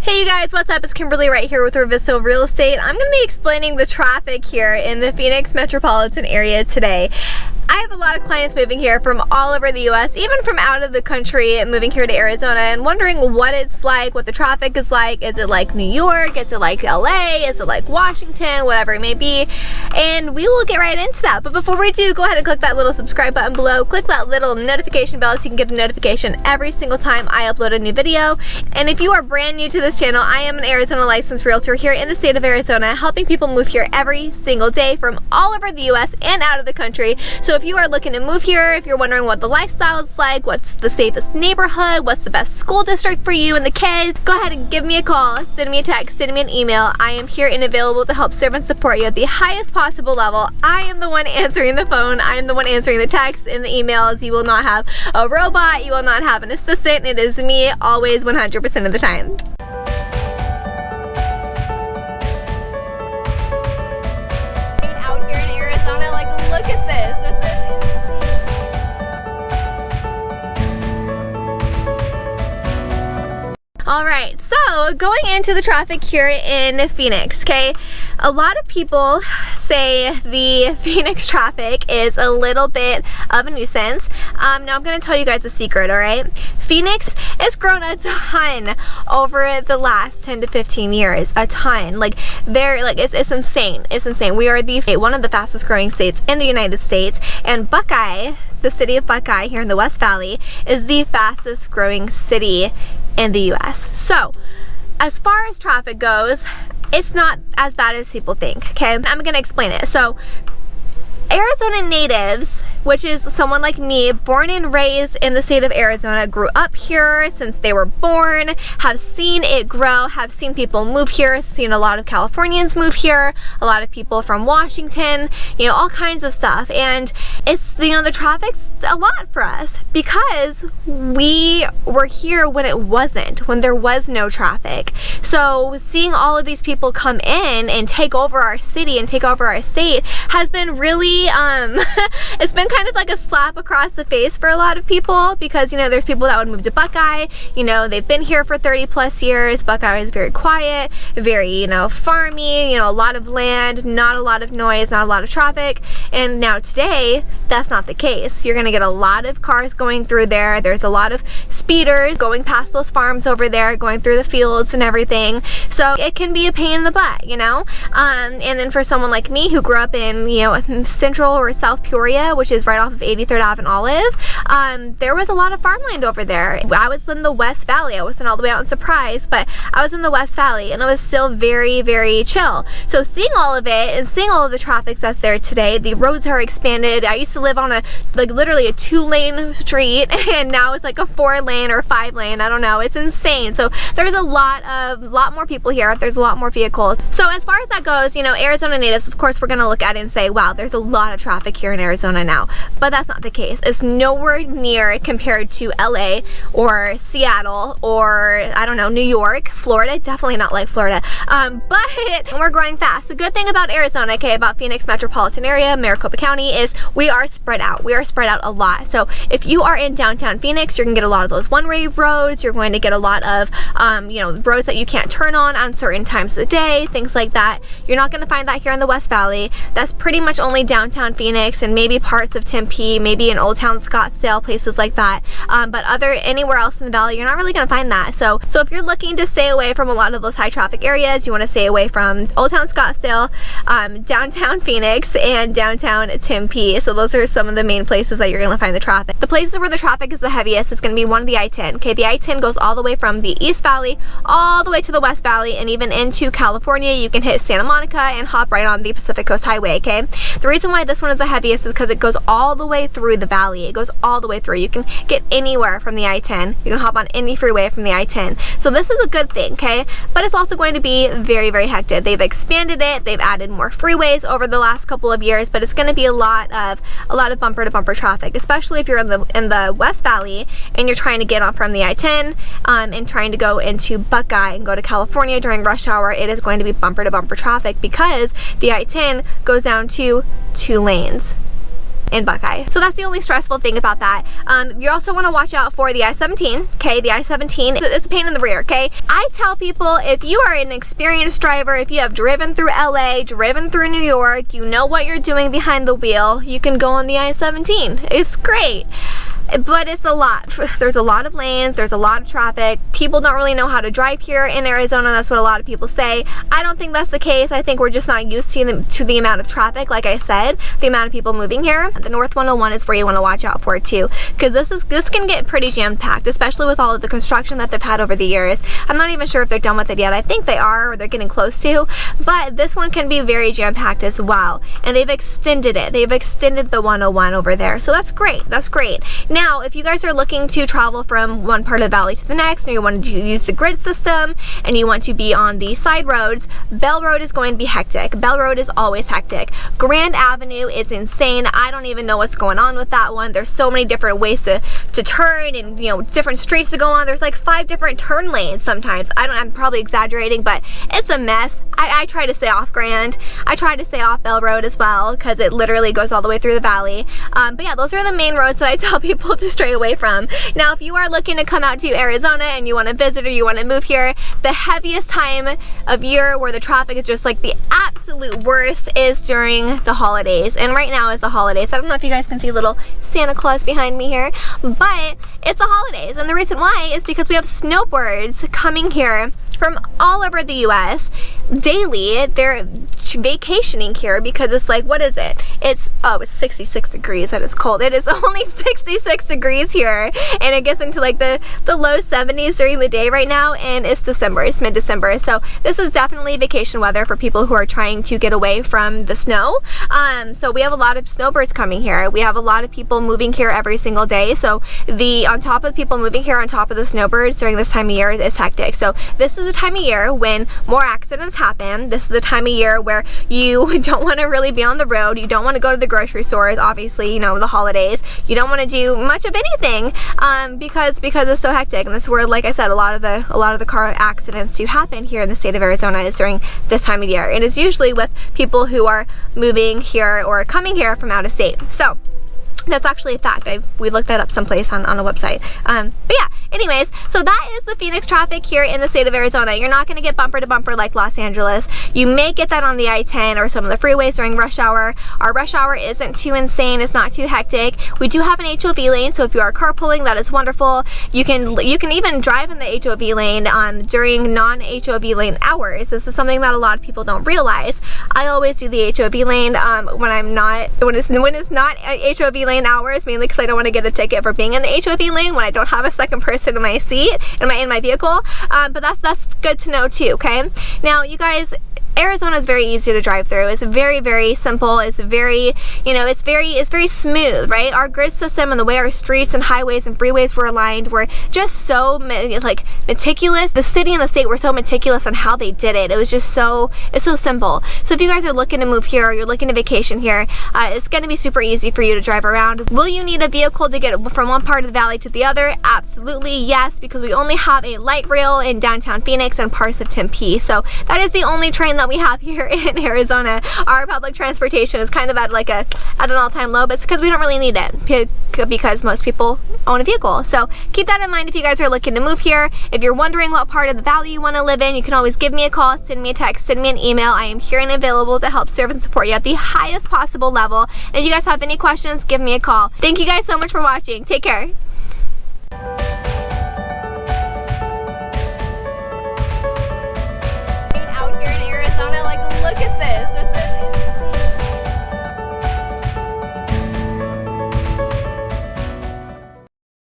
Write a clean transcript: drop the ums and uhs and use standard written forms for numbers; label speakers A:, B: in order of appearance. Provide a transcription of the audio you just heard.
A: Hey you guys, what's up? It's Kimberly right here with Real Estate. I'm going to be explaining the traffic here in the Phoenix metropolitan area today. I have a lot of clients moving here from all over the US, even from out of the country, moving here to Arizona and wondering what it's like, what the traffic is like. Is it like New York? Is it like LA? Is it like Washington? Whatever it may be. And we will get right into that. But before we do, go ahead and click that little subscribe button below. Click that little notification bell so you can get a notification every single time I upload a new video. And if you are brand new to this channel, I am an Arizona licensed realtor here in the state of Arizona, helping people move here every single day from all over the US and out of the country. So if you are looking to move here, if you're wondering what the lifestyle is like, what's the safest neighborhood, what's the best school district for you and the kids, go ahead and give me a call, send me a text, send me an email. I am here and available to help serve and support you at the highest possible level. I am the one answering the phone. I am the one answering the texts and the emails. You will not have a robot. You will not have an assistant. It is me always 100% of the time. Out here in Arizona, like, look at this. This is Alright, so going into the traffic here in Phoenix, okay? A lot of people say the Phoenix traffic is a little bit of a nuisance. Now I'm going to tell you guys a secret, alright? Phoenix has grown a ton over the last 10 to 15 years. A ton. Like, it's insane. It's insane. We are one of the fastest growing states in the United States, and Buckeye, the city of Buckeye here in the West Valley, is the fastest growing city in the US. So, as far as traffic goes, it's not as bad as people think, okay? I'm gonna explain it. So, Arizona natives, which is someone like me, born and raised in the state of Arizona, grew up here since they were born, have seen it grow, have seen people move here, seen a lot of Californians move here, a lot of people from Washington, you know, all kinds of stuff. And it's, you know, the traffic's a lot for us because we were here when it wasn't, when there was no traffic. So seeing all of these people come in and take over our city and take over our state has been really, it's been kind of like a slap across the face for a lot of people because, you know, there's people that would move to Buckeye, you know, they've been here for 30 plus years. Buckeye is very quiet, very, you know, farmy, you know, a lot of land, not a lot of noise, not a lot of traffic. And now today, that's not the case. You're gonna get a lot of cars going through there. There's a lot of speeders going past those farms over there, going through the fields and everything. So it can be a pain in the butt, you know? And then for someone like me who grew up in, you know, Central or South Peoria, which is right off of 83rd Ave and Olive, there was a lot of farmland over there. I was in the West Valley. I wasn't all the way out in Surprise, but I was in the West Valley and it was still very, very chill. So seeing all of it and seeing all of the traffic that's there today, the roads are expanded. I used to live on literally a 2-lane street and now it's like a 4-lane or 5-lane. I don't know. It's insane. So there's a lot more people here. There's a lot more vehicles. So as far as that goes, you know, Arizona natives, of course, we're going to look at it and say, wow, there's a lot of traffic here in Arizona now. But that's not the case. It's nowhere near compared to LA or Seattle or, I don't know, New York, Florida. Definitely not like Florida. But we're growing fast. The good thing about Arizona, okay, about Phoenix metropolitan area, Maricopa County, is we are spread out. We are spread out a lot. So if you are in downtown Phoenix, you're going to get a lot of those one-way roads. You're going to get a lot of, you know, roads that you can't turn on certain times of the day, things like that. You're not going to find that here in the West Valley. That's pretty much only downtown Phoenix and maybe parts of Tempe, maybe in Old Town Scottsdale, places like that. But anywhere else in the valley, you're not really going to find that. So if you're looking to stay away from a lot of those high traffic areas, you want to stay away from Old Town Scottsdale, downtown Phoenix, and downtown Tempe. So those are some of the main places that you're going to find the traffic. The places where the traffic is the heaviest is going to be one of the I-10. Okay, the I-10 goes all the way from the East Valley all the way to the West Valley and even into California. You can hit Santa Monica and hop right on the Pacific Coast Highway, okay? The reason why this one is the heaviest is because it goes all the way through the valley. It goes all the way through. You can get anywhere from the I-10. You can hop on any freeway from the I-10. So this is a good thing, okay? But it's also going to be very, very hectic. They've expanded it. They've added more freeways over the last couple of years, but it's going to be a lot of bumper to bumper traffic, especially if you're in the West Valley and you're trying to get on from the I-10 and trying to go into Buckeye and go to California during rush hour. It is going to be bumper to bumper traffic because the I-10 goes down to 2 lanes. in Buckeye. So that's the only stressful thing about that. You also want to watch out for the I-17, okay? The I-17, it's a pain in the rear, okay? I tell people, if you are an experienced driver, if you have driven through LA, driven through New York, you know what you're doing behind the wheel, you can go on the I-17. It's great. But it's a lot. There's a lot of lanes, there's a lot of traffic. People don't really know how to drive here in Arizona. That's what a lot of people say. I don't think that's the case. I think we're just not used to the amount of traffic. Like I said, the amount of people moving here. The North 101 is where you want to watch out for too, because this can get pretty jam-packed, especially with all of the construction that they've had over the years. I'm not even sure if they're done with it yet. I think they are, or they're getting close to, but this one can be very jam-packed as well. And they've extended it. They've extended the 101 over there. So that's great. That's great. Now, if you guys are looking to travel from one part of the valley to the next, and you want to use the grid system, and you want to be on the side roads, Bell Road is going to be hectic. Bell Road is always hectic. Grand Avenue is insane. I don't even know what's going on with that one. There's so many different ways to turn, and different streets to go on. There's like 5 different turn lanes sometimes. I'm probably exaggerating, but it's a mess. I try to stay off Grand. I try to stay off Bell Road as well, because it literally goes all the way through the valley. But yeah, those are the main roads that I tell people to stray away from. Now, if you are looking to come out to Arizona and you want to visit or you want to move here, the heaviest time of year where the traffic is just like the absolute worst is during the holidays. And right now is the holidays. I don't know if you guys can see little Santa Claus behind me here, but it's the holidays. And the reason why is because we have snowbirds coming here from all over the US daily. They're vacationing here because it's like, what is it? It's 66 degrees and it's cold. It is only 66 degrees here, and it gets into like the low 70s during the day right now, and it's December. It's mid-December. So this is definitely vacation weather for people who are trying to get away from the snow. So we have a lot of snowbirds coming here. We have a lot of people moving here every single day. So on top of people moving here, on top of the snowbirds during this time of year, it's hectic. So this is the time of year when more accidents happen. This is the time of year where you don't want to really be on the road. You don't want to go to the grocery stores, obviously, the holidays. You don't want to do much of anything because it's so hectic. And this is where, like I said, a lot of the car accidents do happen here in the state of Arizona is during this time of year. And it's usually with people who are moving here or coming here from out of state. So that's actually a fact. We looked that up someplace on a website. But yeah, anyways, so that is the Phoenix traffic here in the state of Arizona. You're not going to get bumper to bumper like Los Angeles. You may get that on the I-10 or some of the freeways during rush hour. Our rush hour isn't too insane. It's not too hectic. We do have an HOV lane, so if you are carpooling, that is wonderful. You can even drive in the HOV lane during non-HOV lane hours. This is something that a lot of people don't realize. I always do the HOV lane when it's not HOV lane hours, mainly because I don't want to get a ticket for being in the HOV lane when I don't have a second person in my seat in my vehicle. But that's good to know too. Okay, now you guys, Arizona is very easy to drive through. It's very, very simple. It's very, it's very smooth, right? Our grid system and the way our streets and highways and freeways were aligned were just so like meticulous. The city and the state were so meticulous on how they did it. It was just it's so simple. So if you guys are looking to move here or you're looking to vacation here, it's going to be super easy for you to drive around. Will you need a vehicle to get from one part of the valley to the other? Absolutely yes, because we only have a light rail in downtown Phoenix and parts of Tempe. So that is the only train that we have here in Arizona. Our public transportation is kind of at an all-time low, but it's because we don't really need it because most people own a vehicle. So keep that in mind if you guys are looking to move here. If you're wondering what part of the valley you want to live in, you can always give me a call, send me a text, send me an email. I am here and available to help serve and support you at the highest possible level. And if you guys have any questions, give me a call. Thank you guys so much for watching. Take care.